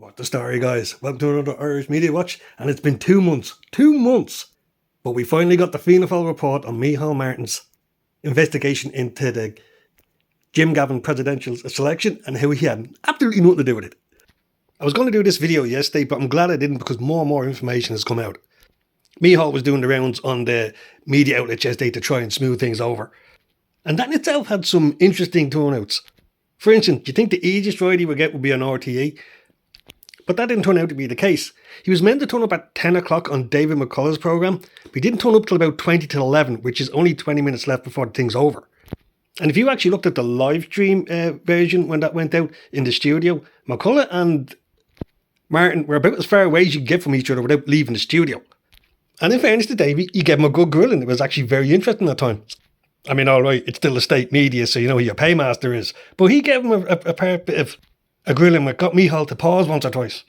What the story, guys? Welcome to another Irish Media Watch, and it's been 2 months, but we finally got the Fianna Fáil report on Micheal Martin's investigation into the Jim Gavin presidential selection and how he had absolutely nothing to do with it. I was going to do this video yesterday, but I'm glad I didn't because more and more information has come out. Micheal was doing the rounds on the media outlets yesterday to try and smooth things over, and that in itself had some interesting turnouts. For instance, do you think the easiest ride he would get would be on RTE? But that didn't turn out to be the case. He was meant to turn up at 10 o'clock on David McCullagh's programme, but he didn't turn up till about 20 to 11, which is only 20 minutes left before the thing's over. And if you actually looked at the live stream version when that went out in the studio, McCullagh and Martin were about as far away as you could get from each other without leaving the studio. And in fairness to Davey, he gave him a good grilling. It was actually very interesting at times. I mean, all right, it's still the state media, so you know who your paymaster is. But he gave him a bit of a grilling that got Micheal to pause once or twice.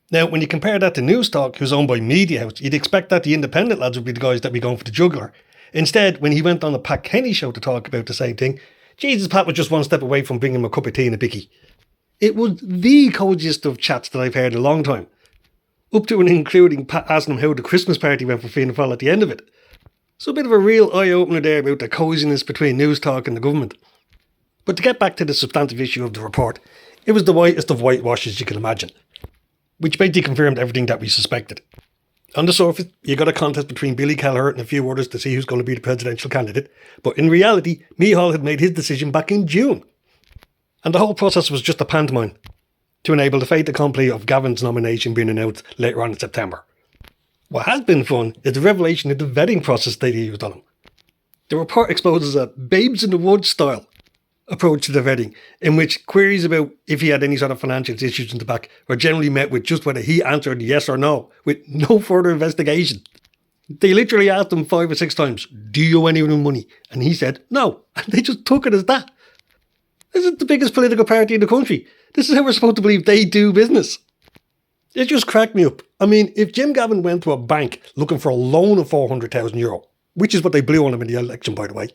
Now, when you compare that to News Talk, who's owned by Media House, you'd expect that the independent lads would be the guys that be going for the jugular. Instead, when he went on the Pat Kenny show to talk about the same thing, Jesus, Pat was just one step away from bringing him a cup of tea and a bicky. It was the cosiest of chats that I've heard in a long time. Up to and including Pat asking him how the Christmas party went for Fianna Fáil at the end of it. So a bit of a real eye-opener there about the cosiness between News Talk and the government. But to get back to the substantive issue of the report, it was the whitest of whitewashes you can imagine, which basically confirmed everything that we suspected. On the surface, you got a contest between Billy Kelleher and a few others to see who's going to be the presidential candidate, but in reality, Micheal had made his decision back in June. And the whole process was just a pantomime to enable the fait accompli of Gavin's nomination being announced later on in September. What has been fun is the revelation of the vetting process they used on him. The report exposes a babes in the woods style approach to the vetting, in which queries about if he had any sort of financial issues in the back were generally met with just whether he answered yes or no, with no further investigation. They literally asked him 5 or 6 times, do you owe anyone money? And he said no, and they just took it as that. This is the biggest political party in the country. This is how we're supposed to believe they do business. It just cracked me up. I mean, if Jim Gavin went to a bank looking for a loan of €400,000, which is what they blew on him in the election, by the way,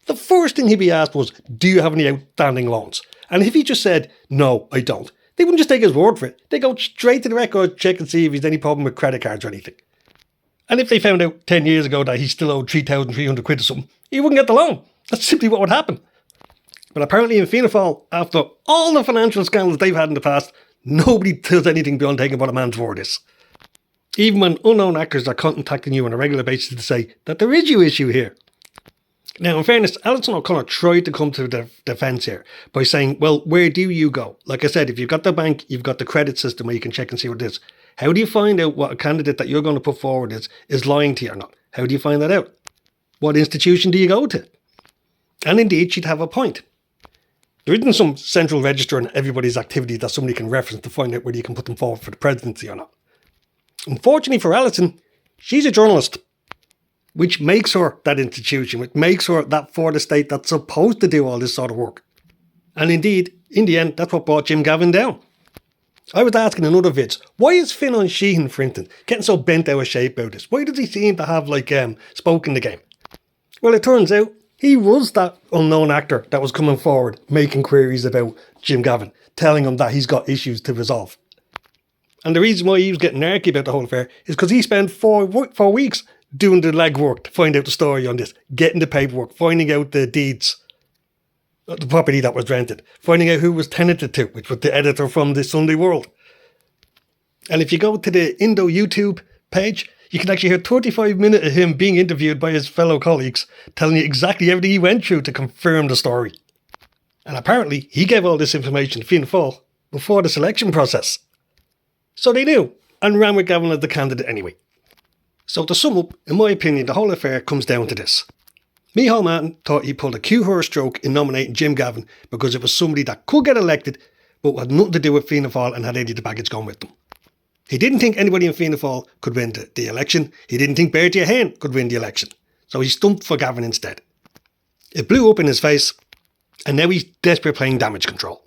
the first thing he'd be asked was, do you have any outstanding loans? And if he just said, no, I don't, they wouldn't just take his word for it. They'd go straight to the record check and see if he's any problem with credit cards or anything. And if they found out 10 years ago that he still owed 3,300 quid or something, he wouldn't get the loan. That's simply what would happen. But apparently in Fianna Fáil, after all the financial scandals they've had in the past, nobody does anything beyond taking what a man's word is. Even when unknown actors are contacting you on a regular basis to say that there is an issue here. Now, in fairness, Alison O'Connor tried to come to the defence here by saying, well, where do you go? Like I said, if you've got the bank, you've got the credit system where you can check and see what it is. How do you find out what a candidate that you're going to put forward is lying to you or not? How do you find that out? What institution do you go to? And indeed, she'd have a point. There isn't some central register on everybody's activities that somebody can reference to find out whether you can put them forward for the presidency or not. Unfortunately for Alison, she's a journalist, which makes her that institution, which makes her that for the state that's supposed to do all this sort of work. And indeed, in the end, that's what brought Jim Gavin down. I was asking in other vids, why is Fionn Sheahan, for instance, getting so bent out of shape about this? Why does he seem to have, spoken the game? Well, it turns out he was that unknown actor that was coming forward, making queries about Jim Gavin, telling him that he's got issues to resolve. And the reason why he was getting narky about the whole affair is because he spent 4 weeks doing the legwork to find out the story on this, getting the paperwork, finding out the deeds of the property that was rented, finding out who was tenanted to, which was the editor from the Sunday World. And if you go to the Indo YouTube page, you can actually hear 35 minutes of him being interviewed by his fellow colleagues, telling you exactly everything he went through to confirm the story. And apparently, he gave all this information to Fianna Fáil before the selection process. So they knew, and ran with Gavin as the candidate anyway. So to sum up, in my opinion, the whole affair comes down to this. Micheal Martin thought he pulled a cue stroke in nominating Jim Gavin because it was somebody that could get elected but had nothing to do with Fianna Fáil and had any of the baggage gone with them. He didn't think anybody in Fianna Fáil could win the election. He didn't think Bertie Ahern could win the election. So he stumped for Gavin instead. It blew up in his face, and now he's desperate playing damage control.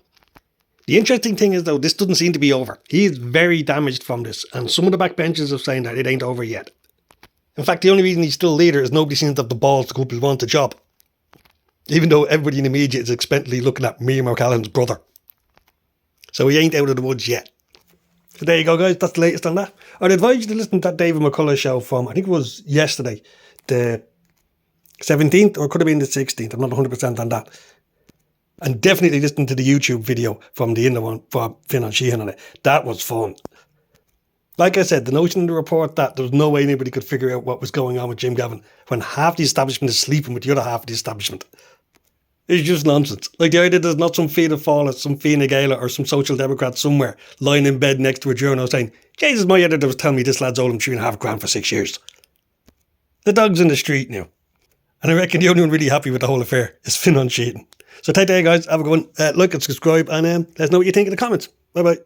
The interesting thing is, though, this doesn't seem to be over. He is very damaged from this, and some of the backbenchers are saying that it ain't over yet. In fact, the only reason he's still leader is nobody seems to have the balls to go up and want the job. Even though everybody in the media is expectantly looking at Mia McCallum's brother. So he ain't out of the woods yet. So there you go, guys. That's the latest on that. I'd advise you to listen to that David McCullough show from, I think it was yesterday, the 17th, or it could have been the 16th. I'm not 100% on that. And definitely listen to the YouTube video from the Indo one for Finn and Sheehan on it. That was fun. Like I said, the notion in the report that there was no way anybody could figure out what was going on with Jim Gavin when half the establishment is sleeping with the other half of the establishment. It's just nonsense. Like the idea there's not some Fianna Fáil, some Fine Gael or some Social Democrat somewhere lying in bed next to a journal saying, Jesus, my editor was telling me this lad's owed him $3.5 for 6 years. The dog's in the street now. And I reckon the only one really happy with the whole affair is Finn and Sheehan. So take care, guys. Have a good one. Like and subscribe, and let us know what you think in the comments. Bye-bye.